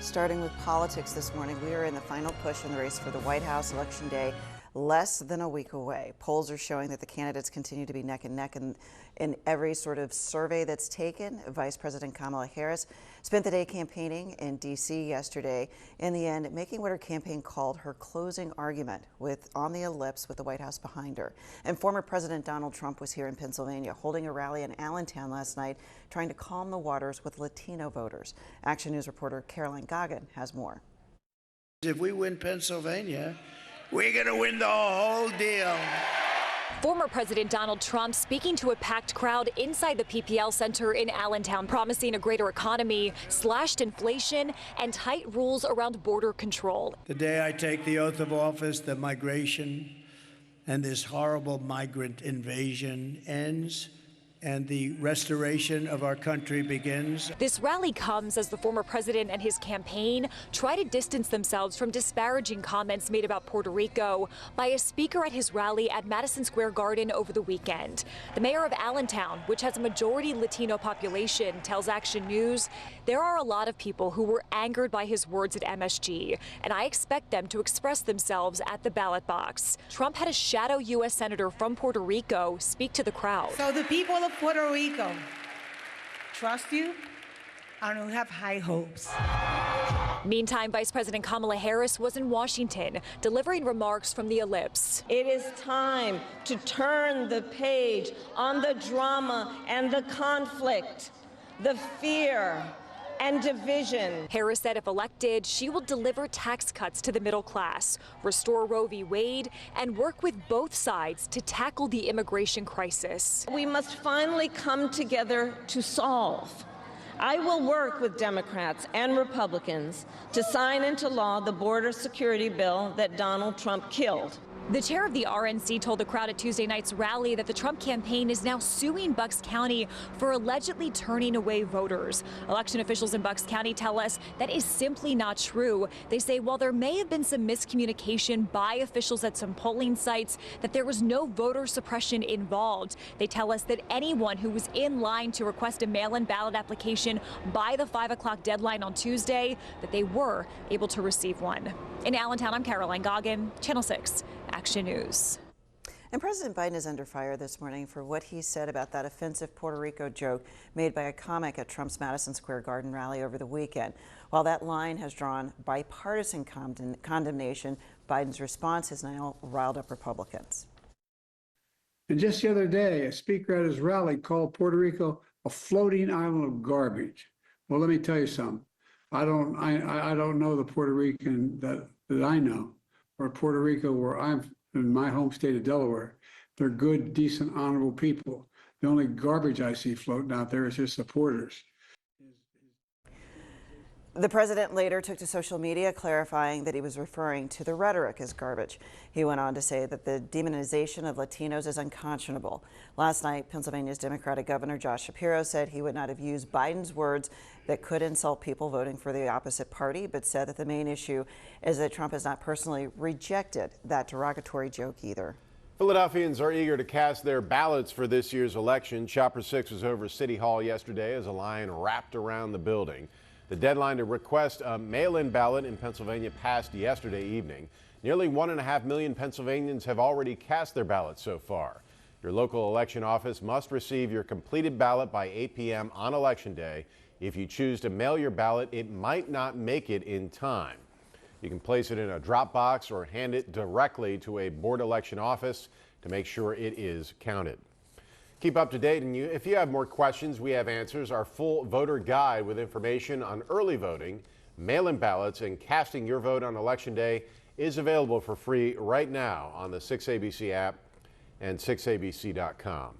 Starting with politics this morning, we are in the final push in the race for the White House Election Day, less than a week away. Polls are showing that the candidates continue to be neck and neck in every sort of survey that's taken. Vice President Kamala Harris spent the day campaigning in D.C. yesterday, in the end making what her campaign called her closing argument on the ellipse with the White House behind her. And former President Donald Trump was here in Pennsylvania holding a rally in Allentown last night, trying to calm the waters with Latino voters. Action News reporter Caroline Goggin has more. If we win Pennsylvania, we're going to win the whole deal. Former President Donald Trump speaking to a packed crowd inside the PPL Center in Allentown, promising a greater economy, slashed inflation, and tight rules around border control. The day I take the oath of office, the migration and this horrible migrant invasion ends, and the restoration of our country begins. This rally comes as the former president and his campaign try to distance themselves from disparaging comments made about Puerto Rico by a speaker at his rally at Madison Square Garden over the weekend. The mayor of Allentown, which has a majority Latino population, tells Action News there are a lot of people who were angered by his words at MSG, and I expect them to express themselves at the ballot box. Trump had a shadow U.S. senator from Puerto Rico speak to the crowd. So the people of Puerto Rico trust you and we have high hopes. Meantime, Vice President Kamala Harris was in Washington delivering remarks from the ellipse. It is time to turn the page on the drama and the conflict, the fear and division. Harris said if elected, she will deliver tax cuts to the middle class, restore Roe v. Wade, and work with both sides to tackle the immigration crisis. We must finally come together to solve. I will work with Democrats and Republicans to sign into law the border security bill that Donald Trump killed. The chair of the RNC told the crowd at Tuesday night's rally that the Trump campaign is now suing Bucks County for allegedly turning away voters. Election officials in Bucks County tell us that is simply not true. They say while there may have been some miscommunication by officials at some polling sites, that there was no voter suppression involved. They tell us that anyone who was in line to request a mail-in ballot application by the 5 o'clock deadline on Tuesday, that they were able to receive one. In Allentown, I'm Caroline Goggin, Channel 6. Action News. And President Biden is under fire this morning for what he said about that offensive Puerto Rico joke made by a comic at Trump's Madison Square Garden rally over the weekend. While that line has drawn bipartisan condemnation, Biden's response has now riled up Republicans. And just the other day, a speaker at his rally called Puerto Rico a floating island of garbage. Well, let me tell you something. I don't know the Puerto Rican that I know, or Puerto Rico, where I'm in my home state of Delaware. They're good, decent, honorable people. The only garbage I see floating out there is his supporters. The president later took to social media clarifying that he was referring to the rhetoric as garbage. He went on to say that the demonization of Latinos is unconscionable. Last night, Pennsylvania's Democratic Governor Josh Shapiro said he would not have used Biden's words that could insult people voting for the opposite party, but said that the main issue is that Trump has not personally rejected that derogatory joke either. Philadelphians are eager to cast their ballots for this year's election. Chopper 6 was over City Hall yesterday as a line wrapped around the building. The deadline to request a mail-in ballot in Pennsylvania passed yesterday evening. Nearly 1.5 million Pennsylvanians have already cast their ballots so far. Your local election office must receive your completed ballot by 8 p.m. on Election Day. If you choose to mail your ballot, it might not make it in time. You can place it in a drop box or hand it directly to a board election office to make sure it is counted. Keep up to date, and if you have more questions, we have answers. Our full voter guide with information on early voting, mail-in ballots, and casting your vote on Election Day is available for free right now on the 6ABC app and 6abc.com.